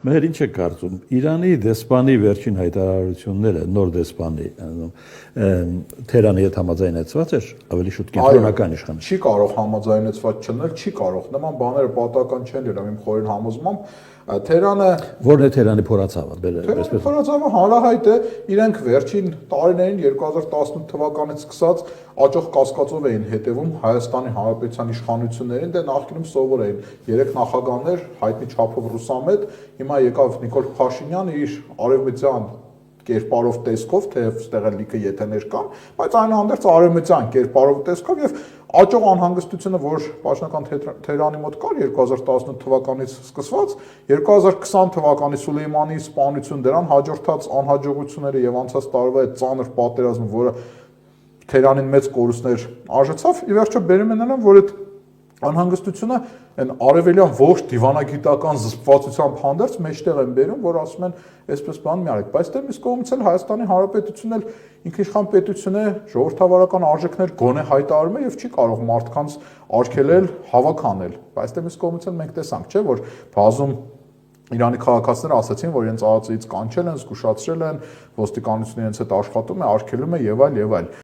Մեր ինչ է կարծում, Իրանի դեսպանի վերջին հայտարարությունները, նոր դեսպանի, Թեհրանի հետ համաձայնեցված էր, ավելի շուտ կենտրոնական իշխանություն։ Չի կարող համաձայնեցված չլինել, չի կարող։ Նման բաները պատահական չեն եղել, իմ խորին համոզմամբ Թեհրանը Որն է Թեհրանի փորացավը, այսպես փորացավը հանրահայտ է, իրենք վերջին տարիներին 2018 թվականից սկսած աճող կասկածով էին հետևում Հայաստանի Հանրապետության իշխանություններին, դե նախկինում սովոր էին 3 նախագահներ, հայտնի չափով ռուսամետ, հիմա եկավ Նիկոլ Փաշինյանը իր արևմտյան կերպարով տեսքով, թեև ստեղ էլ լիքը եթեներ կան, բայց այնուհանդերձ արևմտյան կերպարով տեսքով եւ աճող անհանգստությունը, որ Պաշտոնական Թեհրանի մոտ կար 2018 թվականից սկսված, 2020 թվականի Սուլեյմանի սպանություն, դրան հաջորդած անհաջողությունները եւ անցած տարվա այդ ծանր պատերազմը, որը Թեհրանին մեծ կորուստներ արժեցավ, ի վերջո բերում են նրան, որ այդ անհանգստությունը այն արևելյան ողջ դիվանագիտական զսպվածությամբ հանդերձ մեջտեղ են բերում, որ ասում են, այսպես բան մի արեք, բայց դե մյուս կողմից էլ Հայաստանի Հանրապետությունն էլ ինքնիշխան պետություն է, ժողովրդավարական արժեքներ գոնե հայտարարում է եւ չի կարող մարդկանց արգելել, հավաքանել, բայց դե մյուս կողմից էլ մենք տեսանք, չէ, որ բազում Իրանի քաղաքացիները ասացին, որ իրենց ԱԱԾ-ից կանչել են, զգուշացրել են, ոստիկանությունը իրենց հետ աշխատում է, արգելում է եւ այլ եւ այլ։